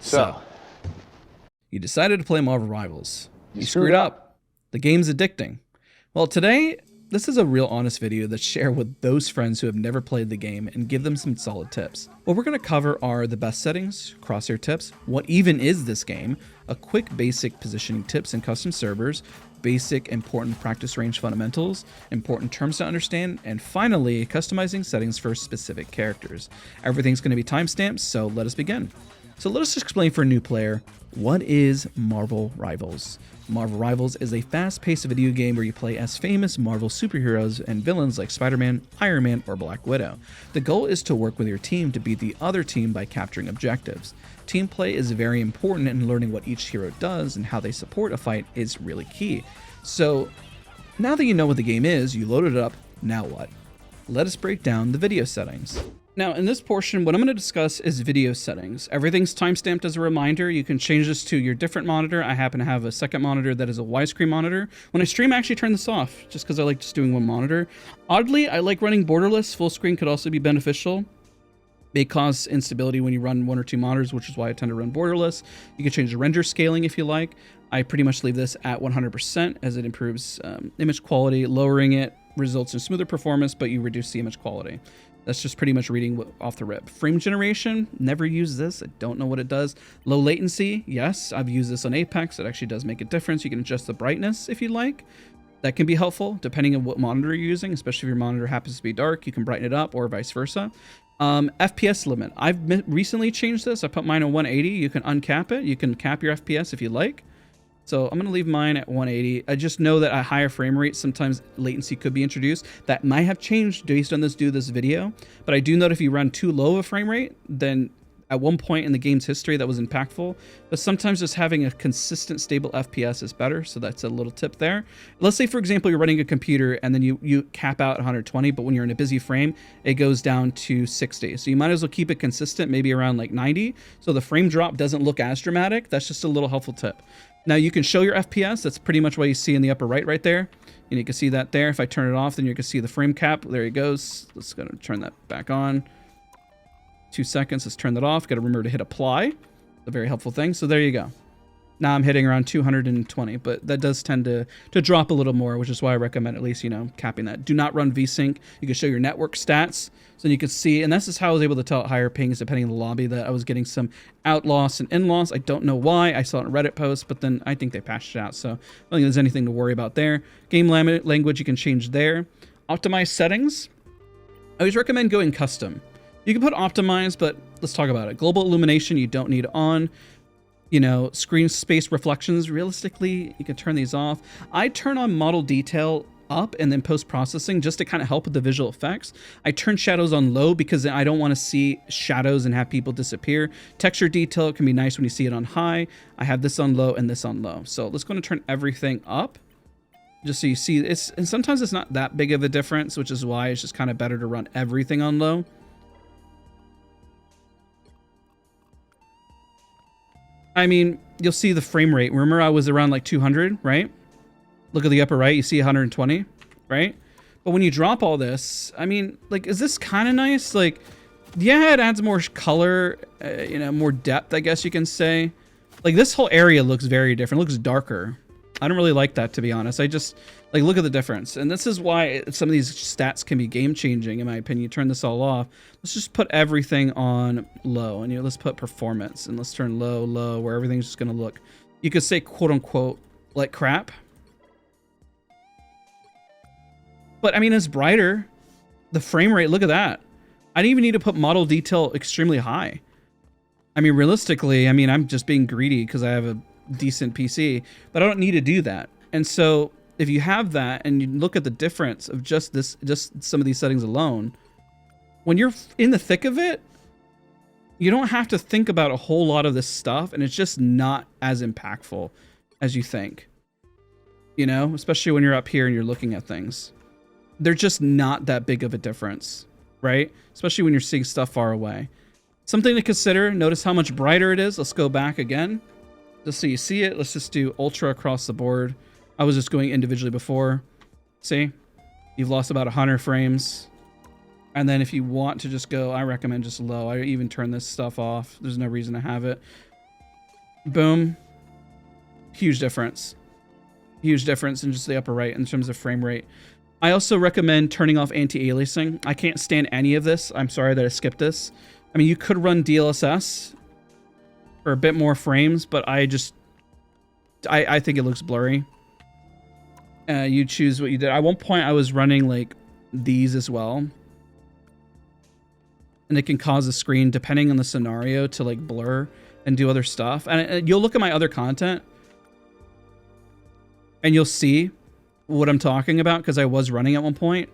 So, you decided to play Marvel Rivals. You screwed up. The game's addicting. Well, today, this is a real honest video to share with those friends who have never played the game and give them some solid tips. What we're going to cover are the best settings, crosshair tips, what even is this game, a quick basic positioning tips and custom servers, basic important practice range fundamentals, important terms to understand, and finally, customizing settings for specific characters. Everything's going to be timestamped, so let us begin. So let us explain for a new player, what is Marvel Rivals? Marvel Rivals is a fast-paced video game where you play as famous Marvel superheroes and villains like Spider-Man, Iron Man, or Black Widow. The goal is to work with your team to beat the other team by capturing objectives. Team play is very important, and learning what each hero does and how they support a fight is really key. So now that you know what the game is, you loaded it up, now what? Let us break down the video settings. Now, in this portion, what I'm going to discuss is video settings. Everything's timestamped as a reminder. You can change this to your different monitor. I happen to have a second monitor that is a widescreen monitor. When I stream, I actually turn this off just because I like just doing one monitor. Oddly, I like running borderless. Full screen could also be beneficial. May cause instability when you run one or two monitors, which is why I tend to run borderless. You can change the render scaling if you like. I pretty much leave this at 100% as it improves image quality. Lowering it results in smoother performance, but you reduce the image quality. That's just pretty much reading off the rip. Frame generation, never use this. I don't know what it does. Low latency, yes, I've used this on Apex. It actually does make a difference. You can adjust the brightness if you like. That can be helpful depending on what monitor you're using, especially if your monitor happens to be dark. You can brighten it up or vice versa. FPS limit. I've recently changed this. I put mine at 180. You can uncap it. You can cap your FPS if you like. So I'm going to leave mine at 180. I just know that at higher frame rates, sometimes latency could be introduced. That might have changed based on this video. But I do know that if you run too low of a frame rate, then at one point in the game's history that was impactful. But sometimes just having a consistent, stable FPS is better. So that's a little tip there. Let's say, for example, you're running a computer and then you cap out 120, but when you're in a busy frame, it goes down to 60. So you might as well keep it consistent, maybe around like 90. So the frame drop doesn't look as dramatic. That's just a little helpful tip. Now you can show your FPS. That's pretty much what you see in the upper right there. And you can see that there. If I turn it off, then you can see the frame cap. There it goes. Let's go to turn that back on. 2 seconds. Let's turn that off. Got to remember to hit apply. A very helpful thing. So there you go. Now I'm hitting around 220, but that does tend to drop a little more, which is why I recommend at least, capping that. Do not run VSync. You can show your network stats so you can see, and this is how I was able to tell at higher pings depending on the lobby that I was getting some out loss and in loss. I don't know why. I saw it in a Reddit post, but then I think they patched it out, so I don't think there's anything to worry about there. Game language you can change there. Optimize settings. I always recommend going custom. You can put optimize, but let's talk about it. Global illumination you don't need on. Screen space reflections, realistically, you can turn these off. I turn on model detail up and then post-processing just to kind of help with the visual effects. I turn shadows on low because I don't want to see shadows and have people disappear. Texture detail can be nice when you see it on high. I have this on low and this on low. So let's go and turn everything up just so you see it's, and sometimes it's not that big of a difference, which is why it's just kind of better to run everything on low. I mean, you'll see the frame rate. Remember I was around like 200, right? Look at the upper right, you see 120, right? But when you drop all this, I mean, like, is this kind of nice? Like, yeah, it adds more color, more depth, I guess you can say. Like, this whole area looks very different. It looks darker. I don't really like that, to be honest. I just, like, look at the difference. And this is why some of these stats can be game-changing, in my opinion. You turn this all off. Let's just put everything on low. And let's put performance. And let's turn low, where everything's just going to look, you could say, quote-unquote, like crap. But, I mean, it's brighter. The frame rate, look at that. I didn't even need to put model detail extremely high. I mean, realistically, I'm just being greedy because I have a decent PC, but I don't need to do that. And so if you have that and you look at the difference of just some of these settings alone, when you're in the thick of it, you don't have to think about a whole lot of this stuff, and it's just not as impactful as you think, especially when you're up here and you're looking at things. They're just not that big of a difference, right? Especially when you're seeing stuff far away. Something to consider, notice how much brighter it is. Let's go back again. Just so you see it, let's just do ultra across the board. I was just going individually before. See? You've lost about 100 frames. And then if you want to just go, I recommend just low. I even turn this stuff off. There's no reason to have it. Boom. Huge difference. Huge difference in just the upper right in terms of frame rate. I also recommend turning off anti-aliasing. I can't stand any of this. I'm sorry that I skipped this. I mean, you could run DLSS for a bit more frames, but I think it looks blurry. You choose what you did. At one point, I was running like these as well. And it can cause the screen, depending on the scenario, to like blur and do other stuff. And you'll look at my other content and you'll see what I'm talking about, because I was running at one point.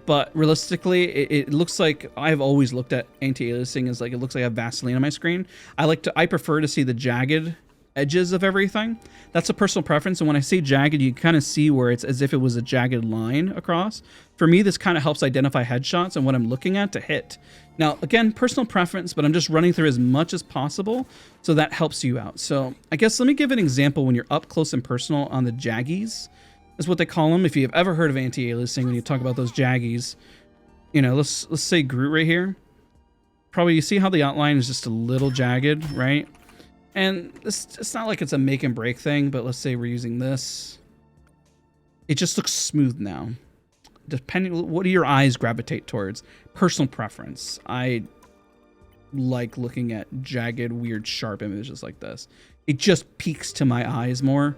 But realistically, it looks like I've always looked at anti-aliasing as like, it looks like I have Vaseline on my screen. I prefer to see the jagged edges of everything. That's a personal preference. And when I say jagged, you kind of see where it's as if it was a jagged line across. For me, this kind of helps identify headshots and what I'm looking at to hit. Now, again, personal preference, but I'm just running through as much as possible, so that helps you out. So I guess let me give an example when you're up close and personal on the jaggies, is what they call them. If you've ever heard of anti-aliasing, when you talk about those jaggies, you know, let's say Groot right here. Probably you see how the outline is just a little jagged, right? And it's not like it's a make and break thing, but let's say we're using this. It just looks smooth now. Depending, what do your eyes gravitate towards? Personal preference. I like looking at jagged, weird, sharp images like this. It just peaks to my eyes more,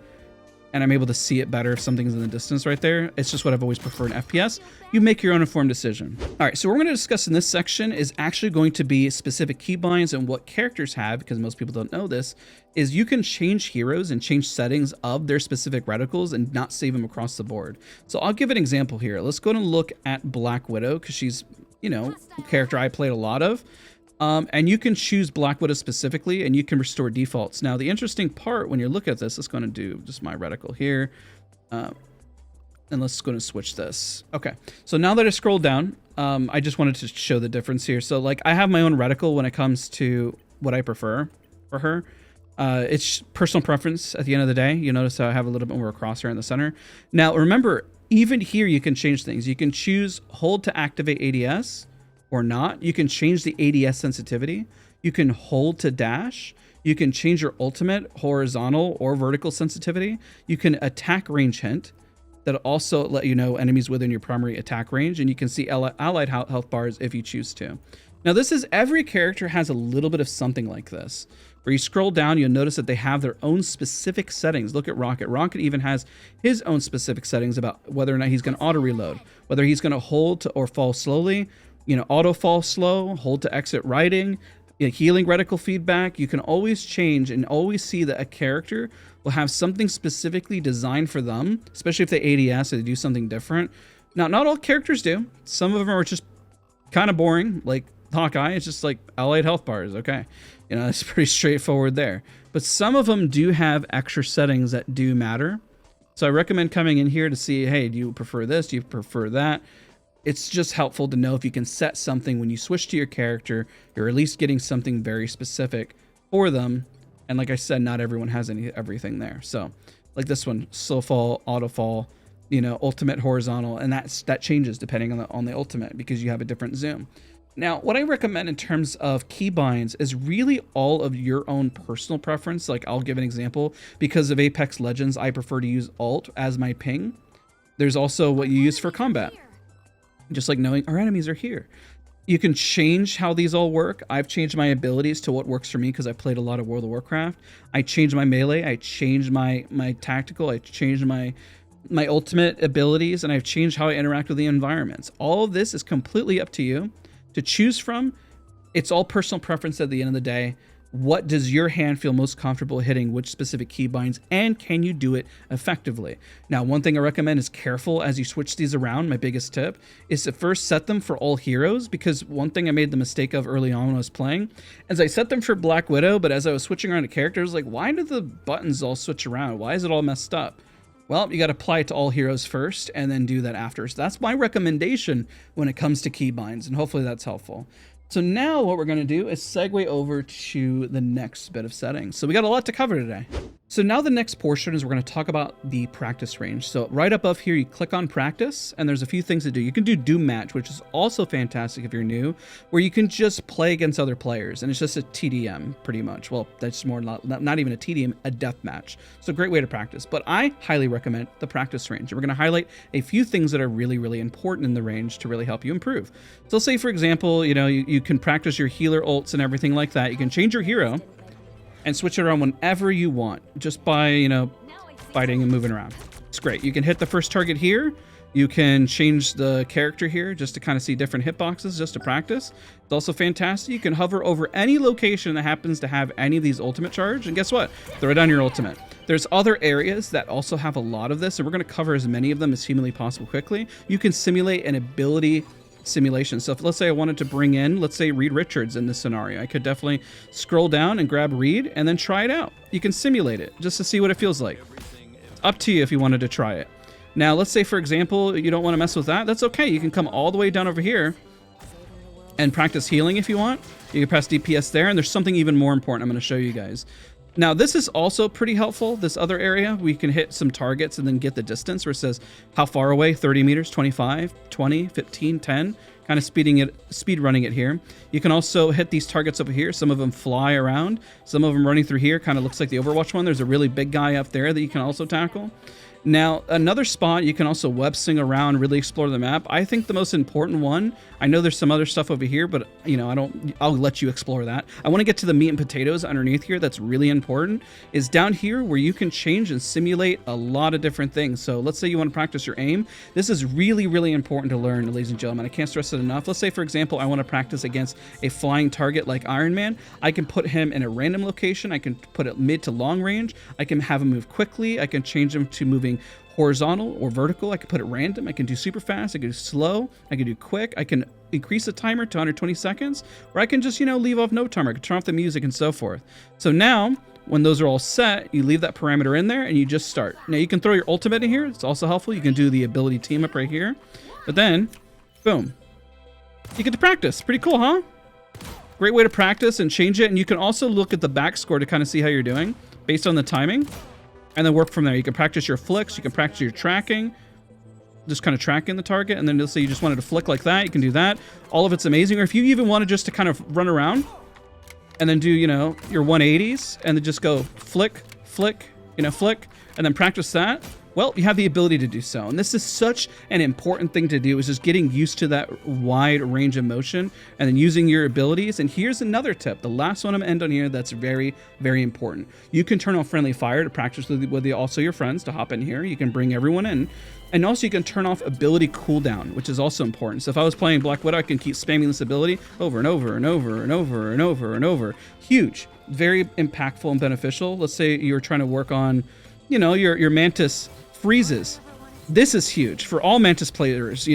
and I'm able to see it better if something's in the distance right there. It's just what I've always preferred in FPS. You make your own informed decision. All right, so what we're gonna discuss in this section is actually going to be specific keybinds and what characters have, because most people don't know this, is you can change heroes and change settings of their specific reticles and not save them across the board. So I'll give an example here. Let's go and look at Black Widow, because she's, you know, a character I played a lot of. And you can choose Black Widow specifically, and you can restore defaults. Now, the interesting part when you look at this, let's go and do just my reticle here. And let's go and switch this. Okay, so now that I scroll down, I just wanted to show the difference here. So like I have my own reticle when it comes to what I prefer for her. It's personal preference at the end of the day. You notice how I have a little bit more crosshair in the center. Now, remember, even here you can change things. You can choose hold to activate ADS or not. You can change the ADS sensitivity. You can hold to dash. You can change your ultimate horizontal or vertical sensitivity. You can attack range hint. That'll also let you know enemies within your primary attack range, and you can see allied health bars if you choose to. Now, this is every character has a little bit of something like this. Where you scroll down, you'll notice that they have their own specific settings. Look at Rocket. Rocket even has his own specific settings about whether or not he's going to auto reload, whether he's going to hold to or fall slowly, you know, auto fall slow, hold to exit riding, you know, healing reticle feedback. You can always change and always see that a character will have something specifically designed for them, especially if they ADS or they do something different. Now, not all characters do. Some of them are just kind of boring, like Hawkeye. It's just like allied health bars. Okay, you know, it's pretty straightforward there. But some of them do have extra settings that do matter. So I recommend coming in here to see, hey, do you prefer this? Do you prefer that? It's just helpful to know if you can set something when you switch to your character, you're at least getting something very specific for them. And like I said, not everyone has everything there. So like this one, slow fall, auto fall, you know, ultimate horizontal, and that changes depending on the ultimate because you have a different zoom. Now, what I recommend in terms of keybinds is really all of your own personal preference. Like I'll give an example. Because of Apex Legends, I prefer to use alt as my ping. There's also what you use for combat. Just like knowing our enemies are here. You can change how these all work. I've changed my abilities to what works for me because I played a lot of World of Warcraft. I changed my melee. I changed my tactical. I changed my ultimate abilities, and I've changed how I interact with the environments. All of this is completely up to you to choose from. It's all personal preference at the end of the day. What does your hand feel most comfortable hitting, which specific keybinds, and can you do it effectively? Now, one thing I recommend is careful as you switch these around. My biggest tip is to first set them for all heroes, because one thing I made the mistake of early on when I was playing is I set them for Black Widow, but as I was switching around to characters, like, why did the buttons all switch around? Why is it all messed up? Well, you got to apply it to all heroes first and then do that after. So that's my recommendation when it comes to keybinds, and hopefully that's helpful. So now what we're going to do is segue over to the next bit of settings. So we got a lot to cover today. So now the next portion is we're going to talk about the practice range. So right above here, you click on practice, and there's a few things to do. You can do Doom Match, which is also fantastic if you're new, where you can just play against other players, and it's just a TDM pretty much. Well, that's more not even a TDM, a death match. So great way to practice. But I highly recommend the practice range. And we're going to highlight a few things that are really, really important in the range to really help you improve. So let's say, for example, you can practice your healer ults and everything like that. You can change your hero and switch it around whenever you want, just by, fighting and moving around. It's great. You can hit the first target here. You can change the character here just to kind of see different hitboxes just to practice. It's also fantastic. You can hover over any location that happens to have any of these ultimate charge, and guess what? Throw down your ultimate. There's other areas that also have a lot of this, and we're going to cover as many of them as humanly possible quickly. You can simulate an ability simulation. So if, let's say I wanted to bring in, let's say Reed Richards in this scenario, I could definitely scroll down and grab Reed and then try it out. You can simulate it just to see what it feels like. It's up to you if you wanted to try it. Now, let's say, for example, you don't want to mess with that. That's okay. You can come all the way down over here and practice healing if you want. You can press DPS there, and there's something even more important I'm going to show you guys. Now, this is also pretty helpful, this other area. We can hit some targets and then get the distance where it says how far away, 30 meters, 25, 20, 15, 10, kind of speed running it here. You can also hit these targets over here. Some of them fly around, some of them running through here, kind of looks like the Overwatch one. There's a really big guy up there that you can also tackle. Now, another spot, you can also web swing around, really explore the map. I think the most important one, I know there's some other stuff over here, but I'll let you explore that. I want to get to the meat and potatoes underneath here that's really important, is down here where you can change and simulate a lot of different things. So let's say you want to practice your aim. This is really, really important to learn, ladies and gentlemen. I can't stress it enough. Let's say, for example, I want to practice against a flying target like Iron Man. I can put him in a random location. I can put it mid to long range. I can have him move quickly. I can change him to moving horizontal or vertical. I can put it random. I can do super fast. I can do slow. I can do quick. I can increase the timer to 120 seconds, or I can just, leave off no timer. I can turn off the music and so forth. So now, when those are all set, you leave that parameter in there and you just start. Now you can throw your ultimate in here. It's also helpful. You can do the ability team up right here, but then, boom, you get to practice. Pretty cool, huh? Great way to practice and change it. And you can also look at the back score to kind of see how you're doing based on the timing, and then work from there. You can practice your flicks, you can practice your tracking, just kind of tracking the target, and then let's say you just wanted to flick like that, you can do that. All of it's amazing. Or if you even wanted just to kind of run around and then do, your 180s and then just go flick, flick, flick, and then practice that, well, you have the ability to do so. And this is such an important thing to do, is just getting used to that wide range of motion and then using your abilities. And here's another tip, the last one I'm gonna end on here, that's very, very important. You can turn on friendly fire to practice with also your friends to hop in here. You can bring everyone in. And also you can turn off ability cooldown, which is also important. So if I was playing Black Widow, I can keep spamming this ability over and over and over and over and over and over. Huge, very impactful and beneficial. Let's say you're trying to work on, your Mantis freezes. This is huge for all Mantis players,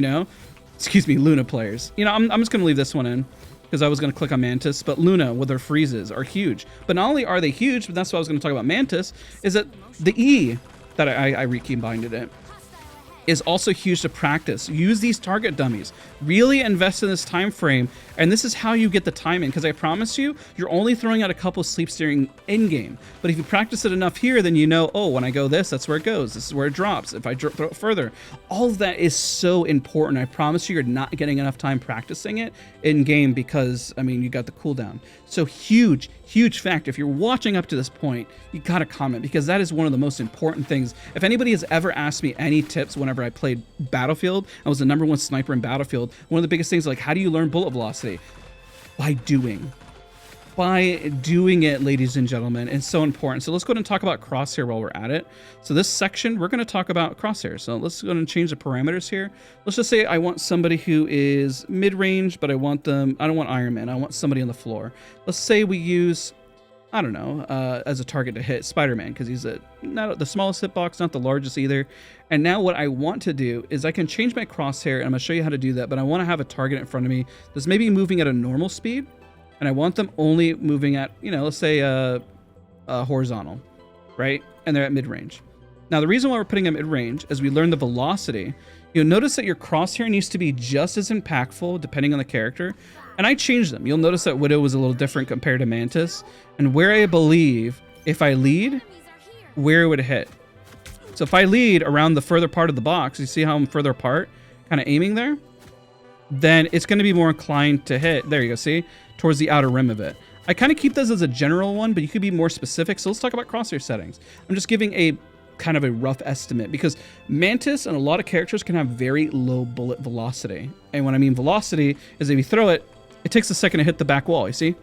excuse me, Luna players. I'm just going to leave this one in because I was going to click on Mantis, but Luna with her freezes are huge. But not only are they huge, but that's what I was going to talk about Mantis, is that the E that I recombined it is also huge to practice. Use these target dummies. Really invest in this time frame, and this is how you get the timing, because I promise you, you're only throwing out a couple sleeps during in-game. But if you practice it enough here, then oh, when I go this, that's where it goes. This is where it drops. If I throw it further. All of that is so important. I promise you're not getting enough time practicing it in-game because, you got the cooldown. So huge, huge fact. If you're watching up to this point, you gotta comment, because that is one of the most important things. If anybody has ever asked me any tips whenever I played Battlefield, I was the #1 sniper in Battlefield. One of the biggest things, like, how do you learn bullet velocity? By doing it, ladies and gentlemen. It's so important. So let's go ahead and talk about Crosshair while we're at it. So this section, we're going to talk about Crosshair. So let's go ahead and change the parameters here. Let's just say I want somebody who is mid-range, but I don't want Iron Man. I want somebody on the floor. Let's say we use, I don't know, as a target to hit Spider-Man, because he's not the smallest hitbox, not the largest either. And now what I want to do is I can change my crosshair, and I'm going to show you how to do that, but I want to have a target in front of me that's maybe moving at a normal speed, and I want them only moving at, let's say horizontal, right? And they're at mid-range. Now, the reason why we're putting them mid-range is we learn the velocity. You'll notice that your crosshair needs to be just as impactful depending on the character. And I changed them. You'll notice that Widow was a little different compared to Mantis. And where I believe if I lead, where it would hit. So if I lead around the further part of the box, you see how I'm further apart, kind of aiming there, then it's going to be more inclined to hit. There you go, see? Towards the outer rim of it. I kind of keep this as a general one, but you could be more specific. So let's talk about crosshair settings. I'm just giving a kind of a rough estimate because Mantis and a lot of characters can have very low bullet velocity. And when I mean velocity is if you throw it, it takes a second to hit the back wall, you see?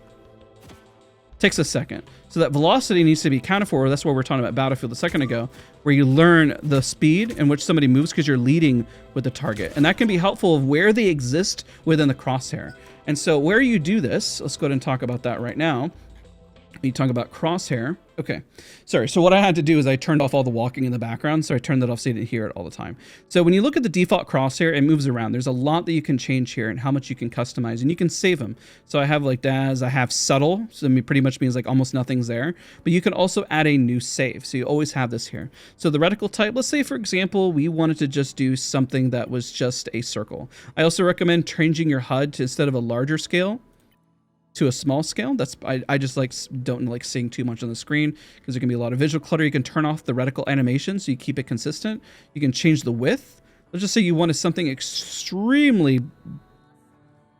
Takes a second. So that velocity needs to be accounted for. That's what we're talking about Battlefield a second ago, where you learn the speed in which somebody moves because you're leading with the target. And that can be helpful of where they exist within the crosshair. And so where you do this, let's go ahead and talk about that right now. You talk about crosshair. Okay, sorry. So what I had to do is I turned off all the walking in the background. So I turned that off so you didn't hear it all the time. So when you look at the default crosshair, it moves around. There's a lot that you can change here and how much you can customize, and you can save them. So I have like DAS, I have subtle. So it pretty much means like almost nothing's there, but you can also add a new save. So you always have this here. So the reticle type, let's say for example, we wanted to just do something that was just a circle. I also recommend changing your HUD to instead of a larger scale, to a small scale. That's I just don't like seeing too much on the screen because there can be a lot of visual clutter. You can turn off the reticle animation so you keep it consistent. You can change the width. Let's just say you wanted something extremely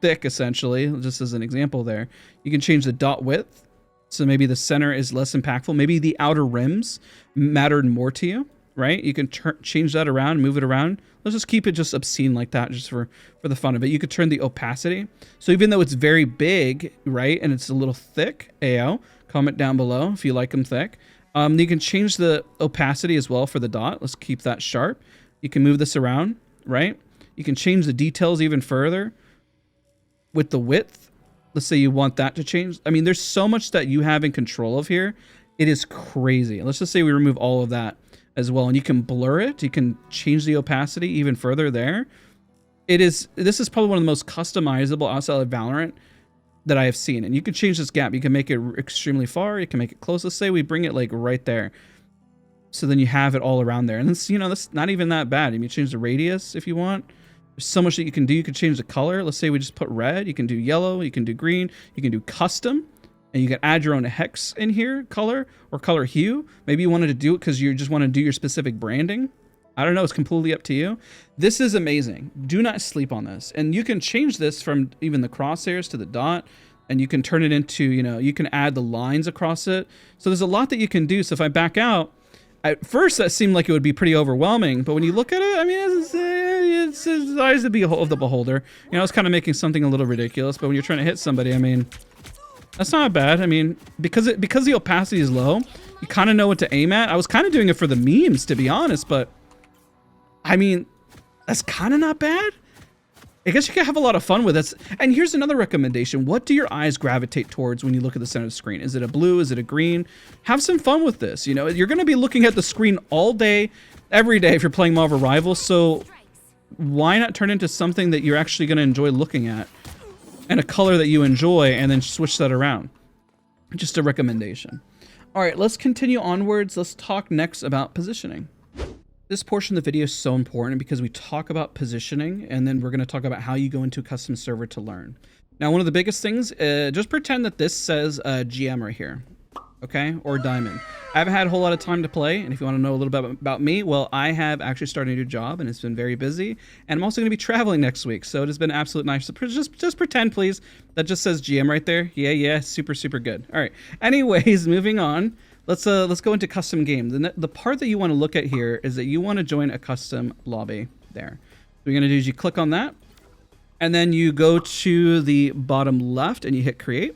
thick, essentially, just as an example there. You can change the dot width. So maybe the center is less impactful. Maybe the outer rims mattered more to you, right? You can change that around, move it around. Let's just keep it just obscene like that, just for the fun of it. You could turn the opacity. So even though it's very big, right, and it's a little thick, AO, comment down below if you like them thick. You can change the opacity as well for the dot. Let's keep that sharp. You can move this around, right? You can change the details even further with the width. Let's say you want that to change. I mean, there's so much that you have in control of here. It is crazy. Let's just say we remove all of that as well, and you can blur it. You can change the opacity even further there. This is probably one of the most customizable outside of Valorant that I have seen. And you can change this gap. You can make it extremely far. You can make it close. Let's say we bring it like right there. So then you have it all around there. And it's, you know, that's not even that bad. I mean, you change the radius if you want. There's so much that you can do. You can change the color. Let's say we just put red. You can do yellow. You can do green. You can do custom. And you can add your own hex in here, color or color hue. Maybe you wanted to do it because you just want to do your specific branding. I don't know. It's completely up to you. This is amazing. Do not sleep on this. And you can change this from even the crosshairs to the dot. And you can turn it into, you know, you can add the lines across it. So there's a lot that you can do. So if I back out, at first that seemed like it would be pretty overwhelming. But when you look at it, I mean, it's the eyes of the beholder. You know, it's kind of making something a little ridiculous. But when you're trying to hit somebody, I mean, that's not bad. I mean, because the opacity is low, you kind of know what to aim at. I was kind of doing it for the memes, to be honest, but I mean, that's kind of not bad. I guess you can have a lot of fun with it. And here's another recommendation. What do your eyes gravitate towards when you look at the center of the screen? Is it a blue? Is it a green? Have some fun with this. You know, you're going to be looking at the screen all day, every day if you're playing Marvel Rivals. So why not turn into something that you're actually going to enjoy looking at? And a color that you enjoy, and then switch that around. Just a recommendation. All right, let's continue onwards. Let's talk next about positioning. This portion of the video is so important because we talk about positioning, and then we're going to talk about how you go into a custom server to learn. Now, one of the biggest things, just pretend that this says GM right here, okay, or Diamond. I haven't had a whole lot of time to play, and if you want to know a little bit about me, well, I have actually started a new job, and it's been very busy, and I'm also going to be traveling next week, so it has been absolute nice. Just pretend, please, that just says GM right there. Yeah, super good. All right. Anyways, moving on. Let's go into custom game. The part that you want to look at here is that you want to join a custom lobby there. What you're going to do is you click on that, and then you go to the bottom left, and you hit create.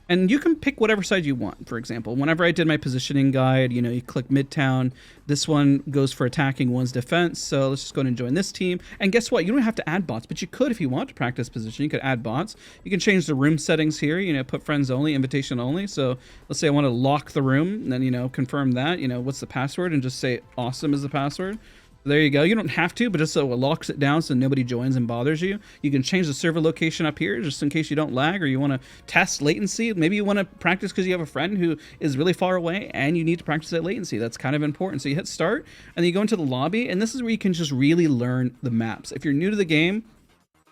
And you can pick whatever side you want. For example, whenever I did my positioning guide, you know, you click Midtown. This one goes for attacking, one's defense. So let's just go ahead and join this team. And guess what? You don't have to add bots, but you could if you want to practice positioning. You could add bots. You can change the room settings here. You know, put friends only, invitation only. So let's say I want to lock the room, and then, you know, confirm that. You know, what's the password? And just say awesome is the password. There you go. You don't have to, but just so it locks it down so nobody joins and bothers you. You can change the server location up here just in case you don't lag or you want to test latency. Maybe you want to practice because you have a friend who is really far away and you need to practice that latency. That's kind of important. So you hit start and then you go into the lobby, and this is where you can just really learn the maps. If you're new to the game,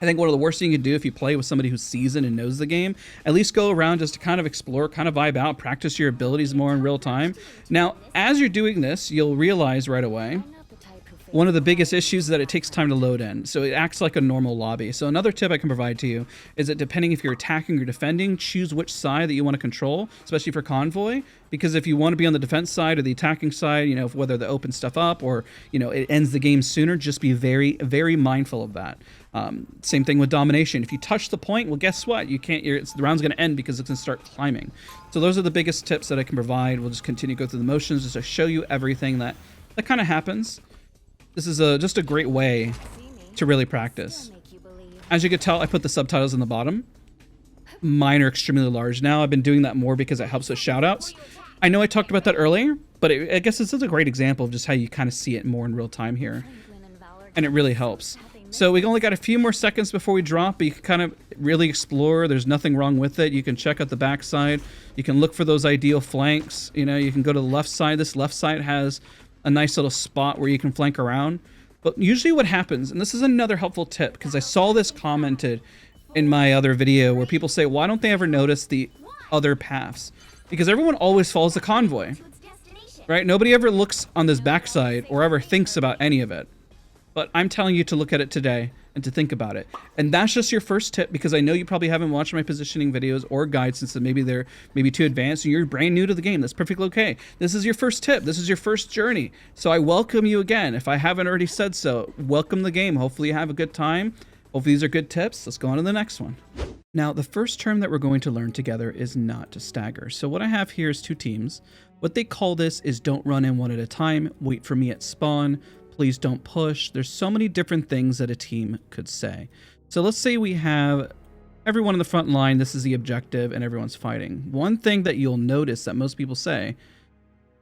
I think one of the worst things you can do if you play with somebody who's seasoned and knows the game, at least go around just to kind of explore, kind of vibe out, practice your abilities more in real time. Now, as you're doing this, you'll realize right away, one of the biggest issues is that it takes time to load in. So it acts like a normal lobby. So another tip I can provide to you is that depending if you're attacking or defending, choose which side that you want to control, especially for convoy. Because if you want to be on the defense side or the attacking side, you know, whether they open stuff up or, you know, it ends the game sooner, just be very, very mindful of that. Same thing with domination. If you touch the point, well, guess what? You can't, the round's going to end because it's going to start climbing. So those are the biggest tips that I can provide. We'll just continue to go through the motions just to show you everything that kind of happens. This is just a great way to really practice. As you can tell, I put the subtitles in the bottom. Mine are extremely large now. I've been doing that more because it helps with shoutouts. I know I talked about that earlier, but I guess this is a great example of just how you kind of see it more in real time here. And it really helps. So we only got a few more seconds before we drop, but you can kind of really explore. There's nothing wrong with it. You can check out the backside. You can look for those ideal flanks. You know, you can go to the left side. This left side has a nice little spot where you can flank around. But usually what happens, and this is another helpful tip, because I saw this commented in my other video where people say, why don't they ever notice the other paths? Because everyone always follows the convoy, right? Nobody ever looks on this backside or ever thinks about any of it. But I'm telling you to look at it today and to think about it. And that's just your first tip, because I know you probably haven't watched my positioning videos or guides since maybe they're too advanced and you're brand new to the game. That's perfectly okay. This is your first tip. This is your first journey. So I welcome you again. If I haven't already said so, welcome the game. Hopefully you have a good time. Hopefully these are good tips. Let's go on to the next one. Now, the first term that we're going to learn together is not to stagger. So what I have here is two teams. What they call this is don't run in one at a time. Wait for me at spawn. Please don't push. There's so many different things that a team could say. So let's say we have everyone on the front line. This is the objective and everyone's fighting. One thing that you'll notice that most people say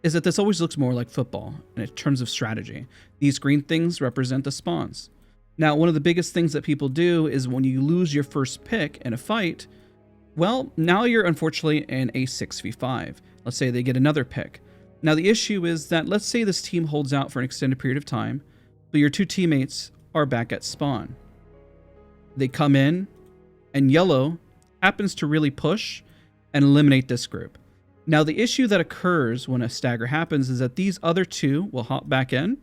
is that this always looks more like football in terms of strategy. These green things represent the spawns. Now, one of the biggest things that people do is when you lose your first pick in a fight, well, now you're unfortunately in a 6v5. Let's say they get another pick. Now, the issue is that let's say this team holds out for an extended period of time, but your two teammates are back at spawn. They come in, and yellow happens to really push and eliminate this group. Now, the issue that occurs when a stagger happens is that these other two will hop back in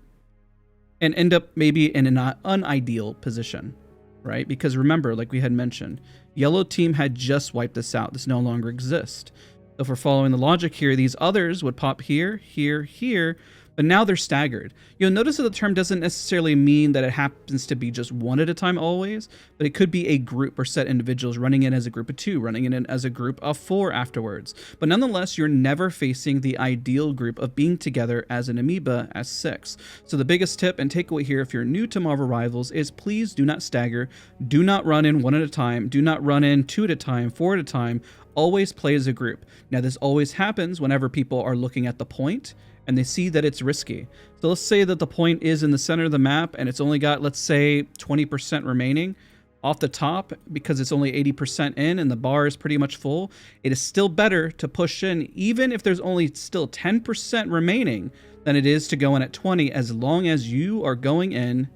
and end up maybe in an unideal position, right? Because remember, like we had mentioned, yellow team had just wiped this out. This no longer exists. So if we're following the logic here, these others would pop here, here, here, but now they're staggered. You'll notice that the term doesn't necessarily mean that it happens to be just one at a time always, but it could be a group or set individuals running in as a group of two, running in as a group of four afterwards. But nonetheless, you're never facing the ideal group of being together as an amoeba as 6. So the biggest tip and takeaway here, if you're new to Marvel Rivals, is please do not stagger. Do not run in one at a time. Do not run in 2 at a time, 4 at a time. Always play as a group. Now, this always happens whenever people are looking at the point and they see that it's risky. So let's say that the point is in the center of the map and it's only got, let's say, 20% remaining off the top because it's only 80% in and the bar is pretty much full. It is still better to push in even if there's only still 10% remaining than it is to go in at 20, as long as you are going in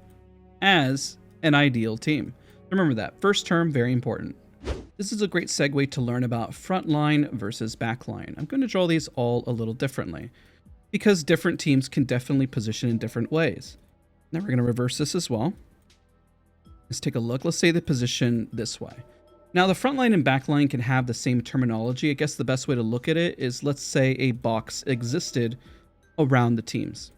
as an ideal team. Remember that. First term, very important. This is a great segue to learn about frontline versus backline. I'm going to draw these all a little differently because different teams can definitely position in different ways. Now we're going to reverse this as well. Let's take a look. Let's say they position this way. Now the frontline and backline can have the same terminology. I guess the best way to look at it is, let's say a box existed around the teams.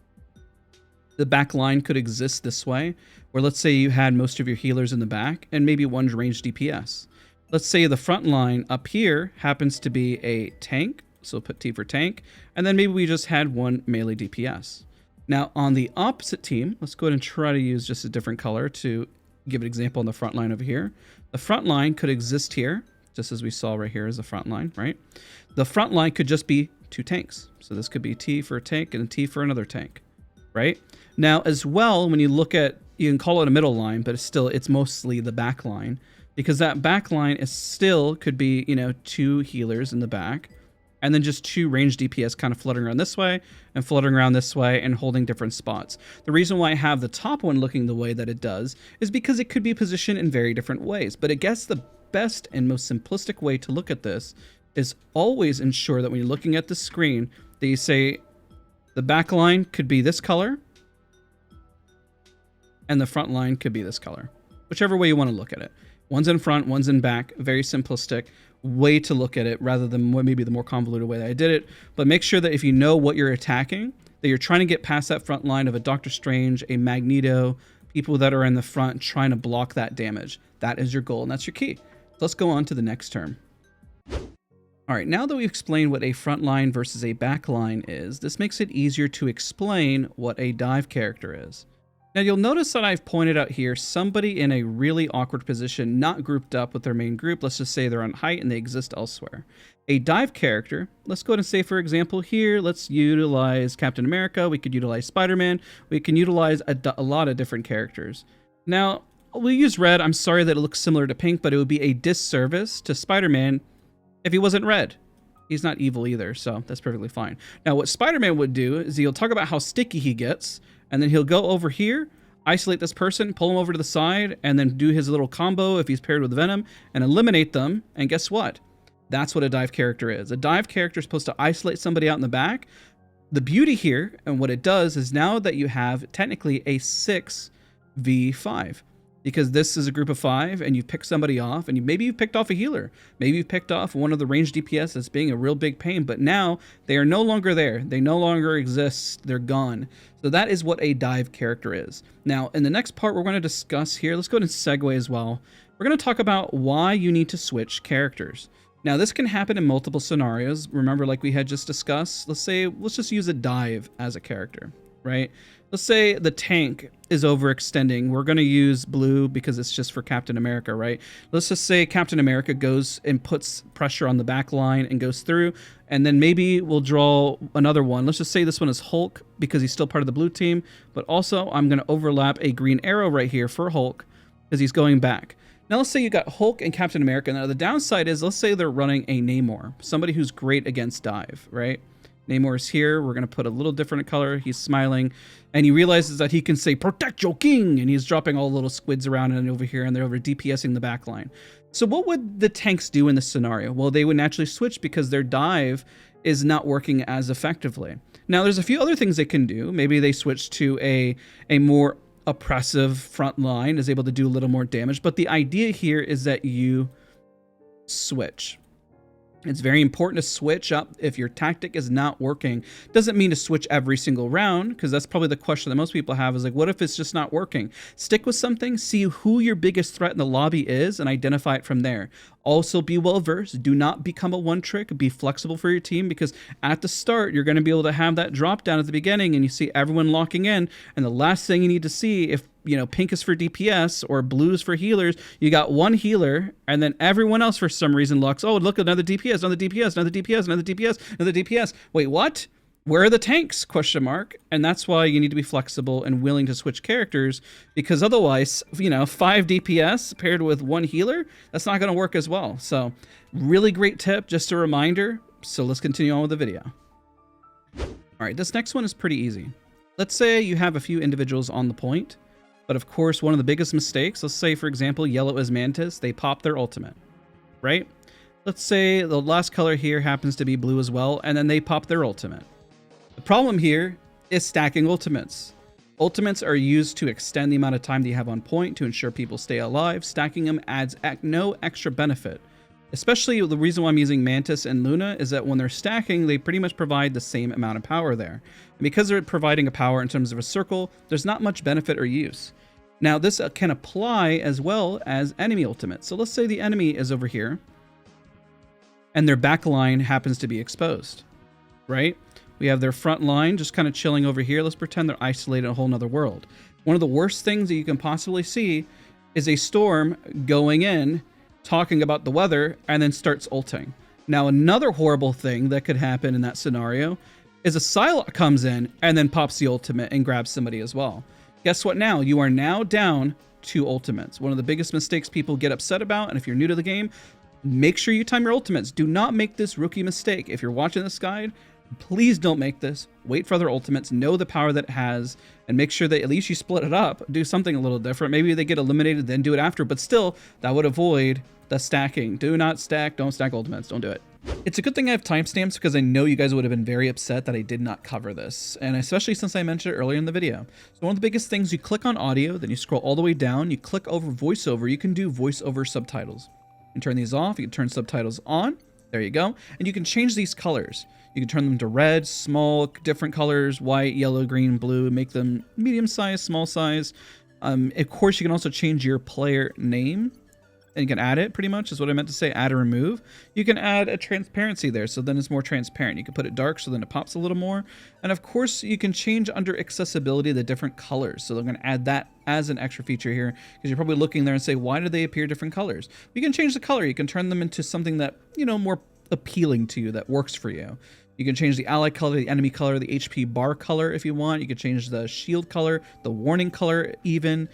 The backline could exist this way, where let's say you had most of your healers in the back and maybe one ranged DPS. Let's say the front line up here happens to be a tank, so put T for tank, and then maybe we just had one melee DPS. Now on the opposite team, let's go ahead and try to use just a different color to give an example on the front line over here. The front line could exist here, just as we saw right here as the front line, right? The front line could just be 2 tanks. So this could be T for a tank and a T for another tank, right? Now as well, when you look at, you can call it a middle line, but it's mostly the back line, because that back line is still could be, 2 healers in the back, and then just 2 ranged DPS kind of fluttering around this way and fluttering around this way and holding different spots. The reason why I have the top one looking the way that it does is because it could be positioned in very different ways. But I guess the best and most simplistic way to look at this is always ensure that when you're looking at the screen that you say the back line could be this color and the front line could be this color, whichever way you want to look at it. One's in front, one's in back. Very simplistic way to look at it rather than maybe the more convoluted way that I did it. But make sure that if you know what you're attacking, that you're trying to get past that front line of a Doctor Strange, a Magneto, people that are in the front trying to block that damage. That is your goal and that's your key. So let's go on to the next term. All right, now that we've explained what a front line versus a back line is, this makes it easier to explain what a dive character is. Now you'll notice that I've pointed out here somebody in a really awkward position, not grouped up with their main group. Let's just say they're on height and they exist elsewhere. A dive character, let's go ahead and say, for example, here, let's utilize Captain America. We could utilize Spider-Man. We can utilize a lot of different characters. Now, we'll use red. I'm sorry that it looks similar to pink, but it would be a disservice to Spider-Man if he wasn't red. He's not evil either, so that's perfectly fine. Now, what Spider-Man would do is he'll talk about how sticky he gets, and then he'll go over here, isolate this person, pull him over to the side, and then do his little combo if he's paired with Venom, and eliminate them. And guess what? That's what a dive character is. A dive character is supposed to isolate somebody out in the back. The beauty here, and what it does, is now that you have technically a 6v5. Because this is a group of 5, and you've picked somebody off, and maybe you've picked off a healer. Maybe you've picked off one of the ranged DPS that's being a real big pain, but now they are no longer there. They no longer exist. They're gone. So that is what a dive character is. Now, in the next part we're going to discuss here, let's go ahead and segue as well. We're going to talk about why you need to switch characters. Now, this can happen in multiple scenarios. Remember, like we had just discussed, let's just use a dive as a character, right? Let's say the tank is overextending. We're going to use blue because it's just for Captain America, right? Let's just say Captain America goes and puts pressure on the back line and goes through, and then maybe we'll draw another one. Let's just say this one is Hulk because he's still part of the blue team, but also I'm going to overlap a green arrow right here for Hulk because he's going back. Now let's say you got Hulk and Captain America. Now the downside is, let's say they're running a Namor, somebody who's great against dive, right? Namor is here. We're going to put a little different color. He's smiling, and he realizes that he can say, "Protect your king," and he's dropping all the little squids around and over here, and they're over DPSing the back line. So what would the tanks do in this scenario? Well, they would naturally switch because their dive is not working as effectively. Now, there's a few other things they can do. Maybe they switch to a more oppressive front line, is able to do a little more damage, but the idea here is that you switch. It's very important to switch up if your tactic is not working. Doesn't mean to switch every single round, because that's probably the question that most people have is like, what if it's just not working? Stick with something, see who your biggest threat in the lobby is, and identify it from there. Also, be well-versed. Do not become a one-trick. Be flexible for your team, because at the start, you're going to be able to have that drop down at the beginning, and you see everyone locking in, and the last thing you need to see, if pink is for DPS or blue is for healers, you got one healer, and then everyone else for some reason locks. Oh, look, another DPS, another DPS, another DPS, another DPS, another DPS. Wait, what? Where are the tanks? Question mark. And that's why you need to be flexible and willing to switch characters, because otherwise, 5 DPS paired with one healer, that's not going to work as well. So really great tip, just a reminder. So let's continue on with the video. All right, this next one is pretty easy. Let's say you have a few individuals on the point, but of course, one of the biggest mistakes, let's say, for example, yellow is Mantis, they pop their ultimate, right? Let's say the last color here happens to be blue as well, and then they pop their ultimate. The problem here is stacking ultimates. Ultimates are used to extend the amount of time that you have on point to ensure people stay alive. Stacking them adds no extra benefit. Especially the reason why I'm using Mantis and Luna is that when they're stacking, they pretty much provide the same amount of power there. And because they're providing a power in terms of a circle, there's not much benefit or use. Now, this can apply as well as enemy ultimates. So let's say the enemy is over here, and their back line happens to be exposed, right? We have their front line just kind of chilling over here. Let's pretend they're isolated in a whole nother world. One of the worst things that you can possibly see is a storm going in, talking about the weather, and then starts ulting. Now, another horrible thing that could happen in that scenario is a Psylocke comes in and then pops the ultimate and grabs somebody as well. Guess what now? You are now down 2 ultimates. One of the biggest mistakes people get upset about, and if you're new to the game, Make sure you time your ultimates. Do not make this rookie mistake. If you're watching this guide, please don't make this. Wait for other ultimates, know the power that it has, and make sure that at least you split it up. Do something a little different. Maybe they get eliminated, then do it after, but still, that would avoid the stacking. Do not stack, don't stack ultimates, don't do it. It's a good thing I have timestamps because I know you guys would have been very upset that I did not cover this, and especially since I mentioned it earlier in the video. So one of the biggest things, you click on audio, then you scroll all the way down, you click over voiceover, you can do voiceover subtitles. You can turn these off, you can turn subtitles on, there you go, and you can change these colors. You can turn them to red, small, different colors, white, yellow, green, blue, make them medium size, small size. Of course, you can also change your player name, and you can add it, pretty much is what I meant to say, add or remove. You can add a transparency there, so then it's more transparent. You can put it dark, so then it pops a little more. And of course, you can change under accessibility the different colors. So I'm going to add that as an extra feature here, because you're probably looking there and say, why do they appear different colors? You can change the color. You can turn them into something that, you know, more appealing to you, that works for you. You can change the ally color, the enemy color, the HP bar color if you want. You can change the shield color, the warning color even.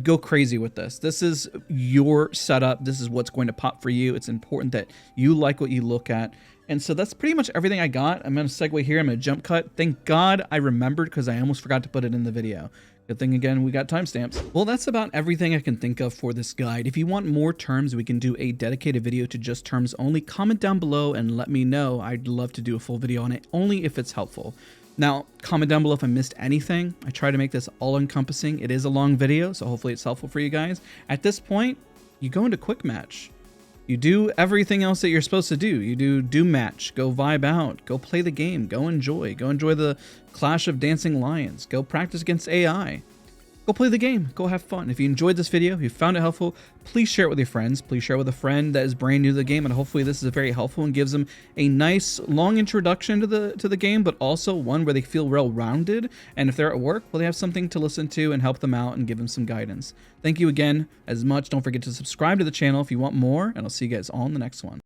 Go crazy with this. This is your setup. This is what's going to pop for you. It's important that you like what you look at. And so that's pretty much everything I got. I'm going to segue here. I'm going to jump cut. Thank God I remembered because I almost forgot to put it in the video. Good thing, again, we got timestamps. Well, that's about everything I can think of for this guide. If you want more terms, we can do a dedicated video to just terms only. Comment down below and let me know. I'd love to do a full video on it, only if it's helpful. Now, comment down below if I missed anything. I try to make this all-encompassing. It is a long video, so hopefully it's helpful for you guys. At this point, you go into quick match. You do everything else that you're supposed to do. You do match, go vibe out, go play the game, go enjoy the Clash of Dancing Lions, go practice against AI. Go play the game, go have fun. If you enjoyed this video, if you found it helpful, please share it with your friends. Please share it with a friend that is brand new to the game, and hopefully this is very helpful and gives them a nice long introduction to the game, but also one where they feel well-rounded, and if they're at work, well, they have something to listen to and help them out and give them some guidance. Thank you again as much. Don't forget to subscribe to the channel if you want more, and I'll see you guys all in the next one.